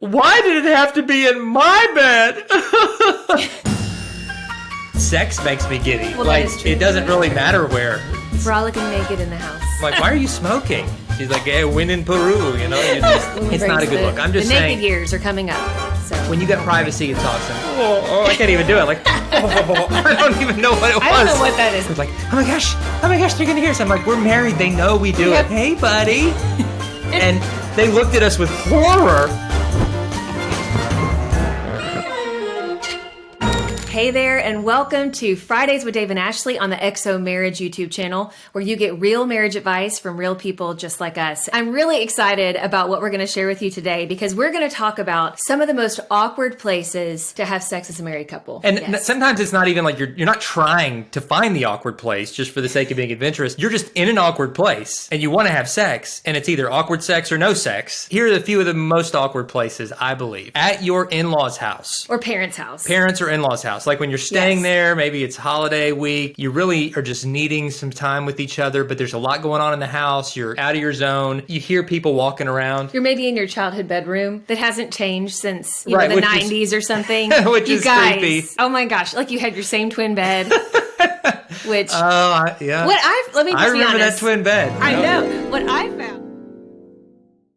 Why did it have to be in my bed? Sex makes me giddy. Well, that is true. It doesn't really matter where. Frolicking naked in the house. I'm like, why are you smoking? She's like, hey, win in Peru, you know? It's not a good look. I'm just the saying. naked years are coming up. So When you get privacy, it's awesome. Oh, I can't even do it. Like, I don't even know what it was. I don't know what that is. It's like, oh my gosh, they're gonna hear us. I'm like, we're married. They know we do it. Hey, buddy. And they looked at us with horror. Hey there, and welcome to Fridays with Dave and Ashley on the XO Marriage YouTube channel, where you get real marriage advice from real people just like us. I'm really excited about what we're going to share with you today because we're going to talk about some of the most awkward places to have sex as a married couple. And sometimes it's not even like you're not trying to find the awkward place just for the sake of being adventurous. You're just in an awkward place and you want to have sex, and it's either awkward sex or no sex. Here are a few of the most awkward places, I believe. At your in-laws' house. Or parents' house. Parents or in-laws' house. Like when you're staying there, maybe it's holiday week, you really are just needing some time with each other, but there's a lot going on in the house, you're out of your zone, you hear people walking around. You're maybe in your childhood bedroom that hasn't changed since the which 90s or something. Which you is guys, creepy. Oh my gosh, like you had your same twin bed. Which, yeah. let me just I be remember honest. that twin bed. I know. What I found,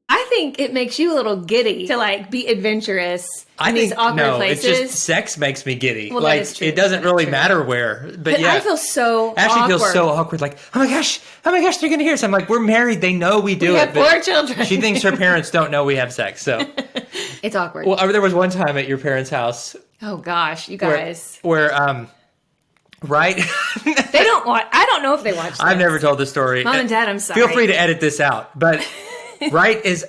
I think it makes you a little giddy to like be adventurous in these awkward places. It's just sex makes me giddy. Well, like that is true. it doesn't really matter where. But yeah, I feel so Ashley awkward. feels so awkward. Like, oh my gosh, they're gonna hear us. I'm like, we're married. They know we do We it. have 4 children. She thinks her parents don't know we have sex. So It's awkward. well, there was one time at your parents' house. Oh gosh, you guys. Where right? They don't watch. I don't know if they watch this. I've never told this story. Mom and Dad, I'm sorry. Feel free to edit this out. But right as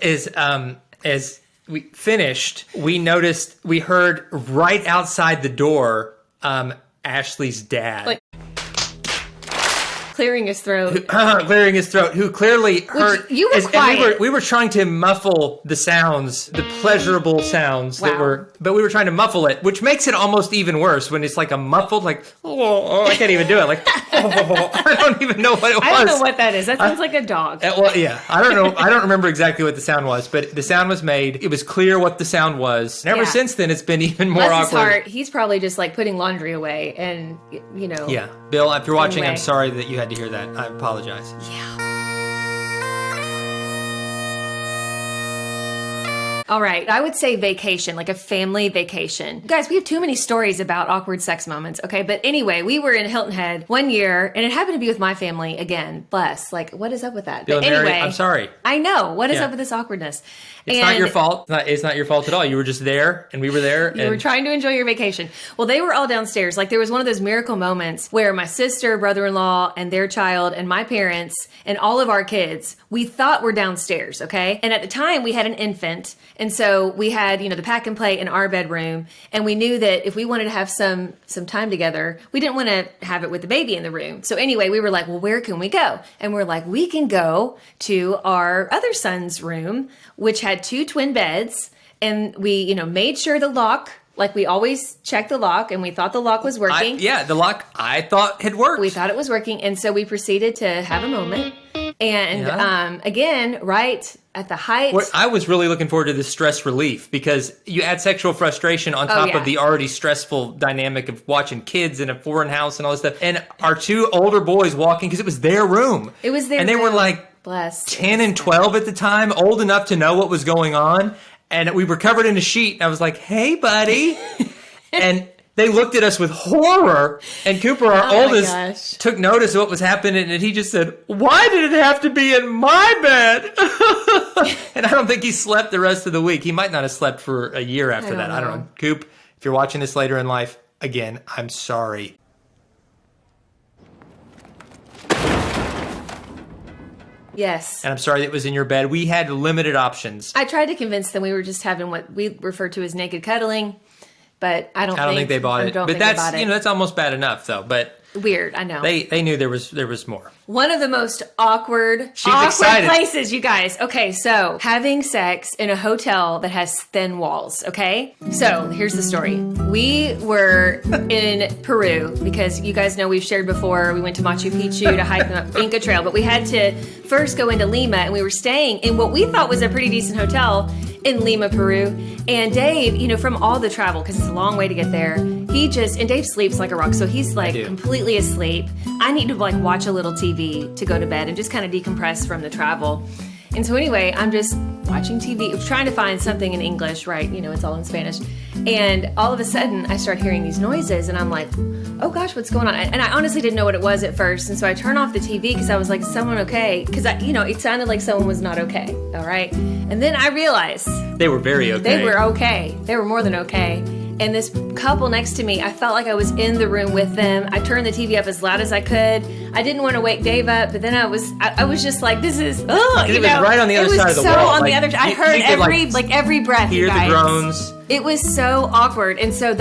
we finished, we heard right outside the door, Ashley's dad. Like, clearing his throat. Clearing his throat, who clearly heard. You were and quiet. we were trying to muffle the sounds, the pleasurable sounds but we were trying to muffle it, which makes it almost even worse when it's like a muffled, like, I can't even do it. Like, I don't even know what it was. I don't know what that is. That sounds like a dog. Well, yeah, I don't know. I don't remember exactly what the sound was, but the sound was made. It was clear what the sound was. And ever since then, it's been even more Bless his awkward. heart, he's probably just like putting laundry away and, you know. Yeah. Bill, if you're watching, Anyway. I'm sorry that you had to hear that. I apologize. All right. I would say vacation, like a family vacation. Guys, we have too many stories about awkward sex moments, okay? But anyway, we were in Hilton Head one year, and it happened to be with my family again. Bless. Like, what is up with that? Bill But and Mary, anyway, I'm sorry. I know. What is Yeah. up with this awkwardness? It's not your fault. It's not your fault at all. You were just there, and we were there. You were trying to enjoy your vacation. Well, they were all downstairs. Like, there was one of those miracle moments where my sister, brother-in-law, and their child, and my parents, and all of our kids, we thought were downstairs, okay? And at the time, we had an infant. And so we had, the pack and play in our bedroom. And we knew that if we wanted to have some time together, we didn't want to have it with the baby in the room. So anyway, we were like, well, where can we go? And we're like, we can go to our other son's room, which had 2 twin beds. And we, made sure the lock, like we always check the lock, and we thought the lock was working. The lock I thought had worked. We thought it was working. And so we proceeded to have a moment. And again, right at the height. I was really looking forward to the stress relief because you add sexual frustration on top of the already stressful dynamic of watching kids in a foreign house and all this stuff. And our 2 older boys walking, because it was their room. It was their room. And they were like 10 and 12 at the time, old enough to know what was going on. And we were covered in a sheet. And I was like, hey, buddy. And they looked at us with horror, and Cooper, our oldest, took notice of what was happening, and he just said, why did it have to be in my bed? And I don't think he slept the rest of the week. He might not have slept for a year after that. I don't know. Coop, if you're watching this later in life, again, I'm sorry. Yes. And I'm sorry that it was in your bed. We had limited options. I tried to convince them we were just having what we refer to as naked cuddling. But I don't think they bought it. But that's that's almost bad enough though. But weird, I know. They knew there was more. One of the most awkward places, you guys. Okay, so having sex in a hotel that has thin walls, okay? So here's the story. We were in Peru because you guys know we've shared before. We went to Machu Picchu to hike the Inca Trail, but we had to first go into Lima, and we were staying in what we thought was a pretty decent hotel. in Lima, Peru. And Dave, from all the travel, because it's a long way to get there, and Dave sleeps like a rock. So he's like completely asleep. I need to like watch a little TV to go to bed and just kind of decompress from the travel. And so anyway, I'm just watching TV, trying to find something in English, right? It's all in Spanish. And all of a sudden, I start hearing these noises, and I'm like, oh gosh, what's going on? And I honestly didn't know what it was at first. And so I turn off the TV because I was like, is someone okay? Because, it sounded like someone was not okay. All right. And then I realized they were very okay. They were okay. They were more than okay. And this couple next to me, I felt like I was in the room with them. I turned the TV up as loud as I could. I didn't want to wake Dave up, but then I was just like, this is, it was right on the other side of the world. It was so on like, the other side. I heard every breath, hear you guys. The groans. It was so awkward. And so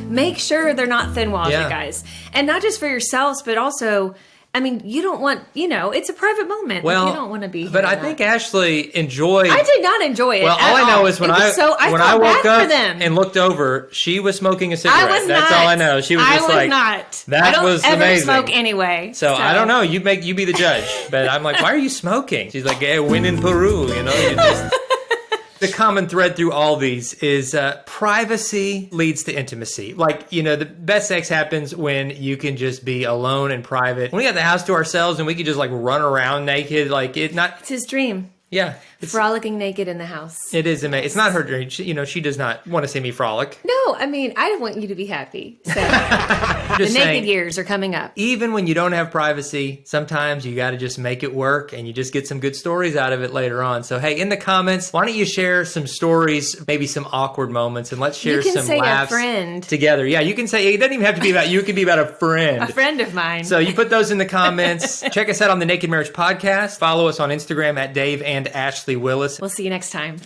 make sure they're not thin walls, you guys. And not just for yourselves, but also, you don't want, it's a private moment. Well, you don't want to be here. But I think Ashley enjoyed. I did not enjoy it. Well, all I know is when I woke up and looked over, she was smoking a cigarette. I was That's not. all I know. She was just like, not. That was amazing. I don't ever smoke anyway. So I don't know. You be the judge. But I'm like, why are you smoking? She's like, when in Peru, you just. The common thread through all these is privacy leads to intimacy. Like, the best sex happens when you can just be alone and private. When we got the house to ourselves and we could just like run around naked, It's his dream. Yeah. Frolicking naked in the house. It is amazing. It's not her dream. She does not want to see me frolic. No, I want you to be happy. So the saying, naked years are coming up. Even when you don't have privacy, sometimes you got to just make it work and you just get some good stories out of it later on. So, hey, in the comments, why don't you share some stories, maybe some awkward moments, and let's share some laughs. You can say a friend. Together. Yeah, you can say, it doesn't even have to be about you. It can be about a friend. A friend of mine. So you put those in the comments. Check us out on the Naked Marriage Podcast. Follow us on Instagram at Dave and Ashley Willis. We'll see you next time.